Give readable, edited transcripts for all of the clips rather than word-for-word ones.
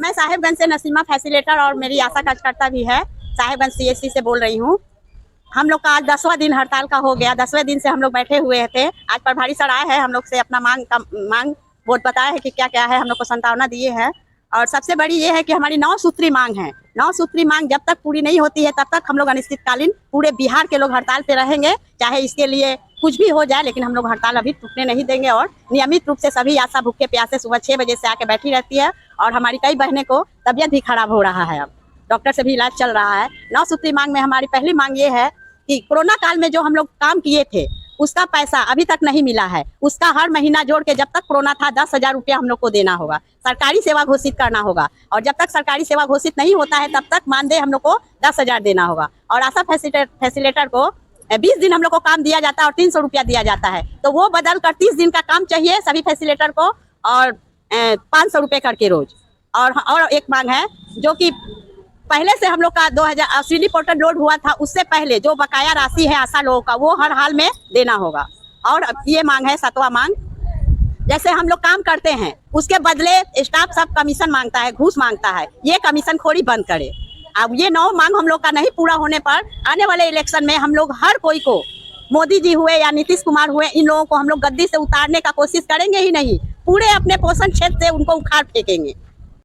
मैं साहेबगंज से नसीमा फैसिलिटेटर और मेरी आशा कार्यकर्ता भी है, साहेबगंज सीएससी से बोल रही हूँ। हम लोग का आज 10वां दिन हड़ताल का हो गया। 10वें दिन से हम लोग बैठे हुए थे। आज प्रभारी सर आए हैं, हम लोग से अपना मांग वोट बताया है कि क्या क्या है, हम लोग को संतावना दिए हैं। और सबसे बड़ी ये है कि हमारी 9 सूत्री मांग है। 9 सूत्री मांग जब तक पूरी नहीं होती है तब तक हम लोग अनिश्चितकालीन पूरे बिहार के लोग हड़ताल पे रहेंगे, चाहे इसके लिए कुछ भी हो जाए, लेकिन हम लोग हड़ताल अभी टूटने नहीं देंगे। और नियमित रूप से सभी आशा भूखे प्यासे सुबह 6 बजे से आके बैठी रहती है। और हमारी कई बहनें को तबियत भी खराब हो रहा है, अब डॉक्टर से भी इलाज चल रहा है। 9 सूत्री मांग में हमारी पहली मांग ये है कि कोरोना काल में जो हम लोग काम किए थे उसका पैसा अभी तक नहीं मिला है। उसका हर महीना जोड़ के जब तक कोरोना था 10,000 रुपया हम लोग को देना होगा। सरकारी सेवा घोषित करना होगा, और जब तक सरकारी सेवा घोषित नहीं होता है तब तक मानदेय हम लोग को 10,000 देना होगा। और आशा फैसिलिटेटर को 20 दिन हम लोग को काम दिया जाता है और 300 रुपया दिया जाता है, तो वो बदल कर 30 दिन का काम चाहिए सभी फैसिलिटेटर को, और 500 रुपये करके रोज। और एक मांग है जो कि पहले से हम लोग का 2000 सीडी पोर्टल लोड हुआ था, उससे पहले जो बकाया राशि है आशा लोगों का वो हर हाल में देना होगा। और ये मांग है 7वां मांग, जैसे हम लोग काम करते हैं उसके बदले स्टाफ सब कमीशन मांगता है, घूस मांगता है, ये कमीशन खोरी बंद करे। अब ये 9 मांग हम लोग का नहीं पूरा होने पर आने वाले इलेक्शन में हम लोग हर कोई को, मोदी जी हुए या नीतीश कुमार हुए, इन लोगों को हम लोग गद्दी से उतारने का कोशिश करेंगे ही नहीं, पूरे अपने पोषण क्षेत्र से उनको उखाड़ फेंकेंगे।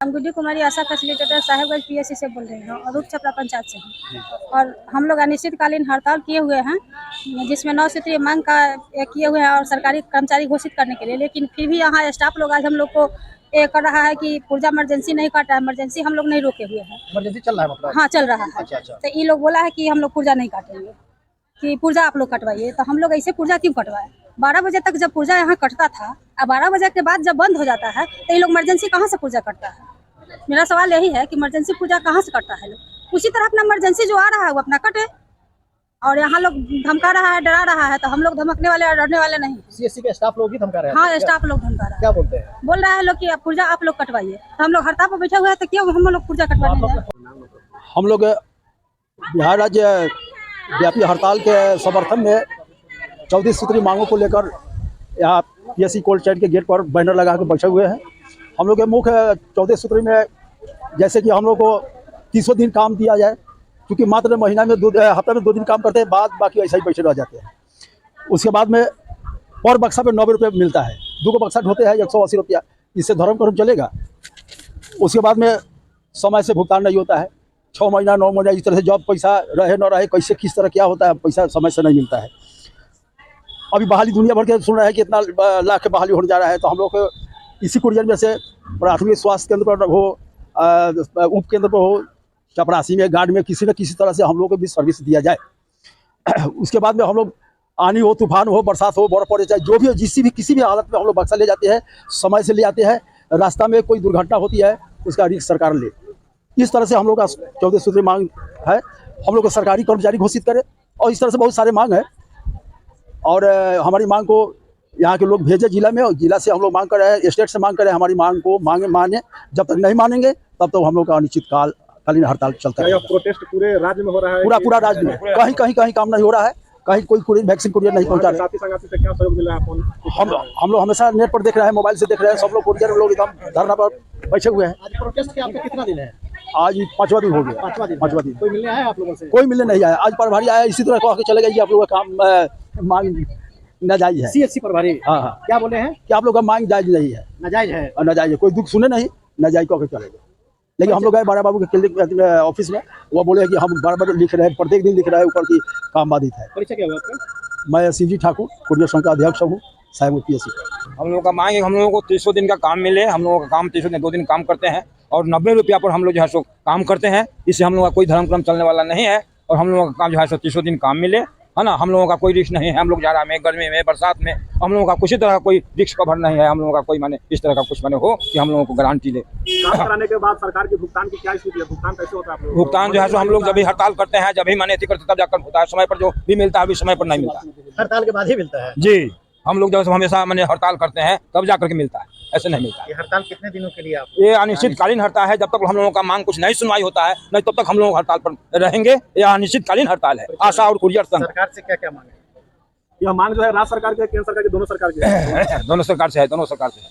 हम गुड्डी कुमारी आशा फैसिलिटेटर साहेबगंज पीएससी से बोल रहे हैं और रूप छपरा पंचायत से हैं। और हम लोग अनिश्चितकालीन हड़ताल किए हुए हैं, जिसमें 9 सूत्रीय मांग का किए हुए हैं और सरकारी कर्मचारी घोषित करने के लिए। लेकिन फिर भी यहाँ स्टाफ लोग आज हम लोग को ये कर रहा है कि पुर्जा इमरजेंसी नहीं काटा है। इमरजेंसी हम लोग नहीं रोके हुए हैं। इमरजेंसी चल रहा है मतलब? हाँ, चल रहा है। अच्छा। तो ये लोग बोला है कि हम लोग पुर्जा नहीं काटेंगे, कि पुर्जा आप लोग कटवाइए। तो हम लोग ऐसे पुर्जा क्यों कटवाए? 12 बजे तक जब पुर्जा यहाँ कटता था, अब 12 बजे के बाद जब बंद हो जाता है तो ये लोग इमरजेंसी कहाँ से पुर्जा कटता है? मेरा सवाल यही है कि इमरजेंसी पूजा कहाँ से करता है लोग? उसी तरह अपना इमरजेंसी जो आ रहा है वो अपना कटे। और यहाँ लोग धमका रहा है, डरा रहा है, तो हम लोग धमकने वाले और डरने वाले नहीं। सीएससी के स्टाफ लोग ही धमका रहे हैं? हाँ, स्टाफ लोग धमका रहा है। क्या बोलते हैं? बोल रहा है लोग कि पुर्जा आप लोग कटवाइए। तो हम लोग हड़ताल पर बैठे हुए हैं, तो क्यों हम लोग पुर्जा कटवाने जाए? हम लोग बिहार राज्य व्यापी हड़ताल के समर्थन में 14 सूत्री मांगों को लेकर यहाँ पीएससी कोल्ड चैन के गेट पर बैनर लगा के बैठे हुए हैं। हम लोग के मुख्य 14 सूत्री में जैसे कि हम लोग को 300 दिन काम दिया जाए, क्योंकि मात्र महीना में हफ्ते में 2 दिन काम करते हैं, बाकी ऐसा ही बैठे रह जाते हैं। उसके बाद में पर बक्सा पे 90 रुपये मिलता है, 2 बक्सा ढोते हैं 180 रुपया, इससे धर्म कर्म चलेगा। उसके बाद में समय से भुगतान नहीं होता है, 6 महीना 9 महीना इस तरह से जॉब पैसा रहे न रहे, कैसे किस तरह क्या होता है, पैसा समय से नहीं मिलता है। अभी बहाली दुनिया भर के सुन रहे हैं कि इतना लाख के बहाली होने जा रहा है, तो हम लोग को इसी कुरियन में से प्राथमिक स्वास्थ्य केंद्र पर हो, उप केंद्र पर हो, चपरासी में, गार्ड में, किसी न किसी तरह से हम लोग को भी सर्विस दिया जाए। उसके बाद में हम लोग आनी हो, तूफान हो, बरसात हो, बर्फ पड़े, चाहे जो भी हो, किसी भी हालत में हम लोग बक्सा ले जाते हैं, समय से ले जाते हैं। रास्ता में कोई दुर्घटना होती है उसका रिस्क सरकार ले। इस तरह से हम लोग का 14 सूत्री मांग है, हम लोग को सरकारी कर्मचारी घोषित करे, और इस तरह से बहुत सारे मांग है। और हमारी मांग को यहाँ के लोग भेजे जिला में, और जिला से हम लोग मांग कर रहे हैं, स्टेट से मांग कर रहे हैं। हमारी मांग को माने, जब तक नहीं मानेंगे तब तक हम लोग का अनिश्चितकालीन हड़ताल चलता है। प्रोटेस्ट पूरे राज्य में हो रहा है? पूरा राज्य में, कहीं काम नहीं हो रहा है, कहीं कोई वैक्सीन कुरियर नहीं पहुंचा रहे। साथी संगाती से क्या सहयोग मिला है? हम लोग हमेशा नेट पर देख रहे हैं, मोबाइल से देख रहे हैं, सब लोग कुरियर लोग एकदम धरना पर बैठे हुए हैं। आज प्रोटेस्ट के आपका कितना दिन है? आज 5वां दिन हो गया। 5वां दिन। कोई मिलने आया आप लोगों से? कोई मिलने नहीं आया। आज प्रभारी आया, इसी तरह कह के चले गए, आप लोगों का काम मांग नाजायज है। सीएससी प्रभारी? हाँ। क्या बोले हैं कि आप लोग का मांग जायज नहीं है? नाजायज है। और नाजायज है, कोई दुख सुने नहीं, नाजायज कह के चले गए। लेकिन हम लोग गए बड़ा बाबू के क्लिनिक ऑफिस में, वो बोले कि हम बार लिख रहे हैं, प्रत्येक दिन लिख रहे हैं ऊपर की काम बाधित है। परिचय क्या हुआ आपका? मैं शिवजी ठाकुर, कुरियर संघ का अध्यक्ष हूँ, साहेब पीएससी। हम लोगों का मांग है, हम लोगों को 300 दिन का काम मिले। हम लोगों का काम 300 दिन, 2 दिन काम करते हैं और 90 रुपया पर हम लोग जो है सो काम करते हैं। इससे हम लोगों का कोई धर्म क्रम चलने वाला नहीं है, और हम लोगों का काम जो है सो 300 दिन काम मिले, है ना। हम लोगों का कोई रिस्क नहीं है। हम लोग जाड़ा में, गर्मी में, बरसात में, हम लोगों का किसी तरह का कोई रिस्क कवर नहीं है। हम लोगों का कोई माने इस तरह का कुछ माने हो कि हम लोगों को गारंटी दे। काम कराने के बाद सरकार के भुगतान की क्या स्थिति है? भुगतान कैसे होता है आप लोगों को? भुगतान जो है सो हम लोग जब भी हड़ताल करते हैं, जब भी माने करते तब जाकर होता है। समय पर जो भी मिलता है अभी समय पर नहीं मिलता। हड़ताल के बाद ही मिलता है? जी, हम लोग जब हमेशा मैंने हड़ताल करते हैं तब जाकर के मिलता है, ऐसे नहीं मिलता। ये हड़ताल कितने दिनों के लिए आप? ये अनिश्चितकालीन हड़ताल है, जब तक हम लोगों का मांग कुछ नहीं सुनवाई होता है, नहीं तब तक हम लोग हड़ताल पर रहेंगे। यह अनिश्चितकालीन हड़ताल है। आशा और कुरियर संघ। सरकार से क्या क्या मांग है? यह मांग जो है राज्य सरकार के, केंद्र सरकार के, दोनों सरकार के? दोनों सरकार से है, दोनों सरकार से है।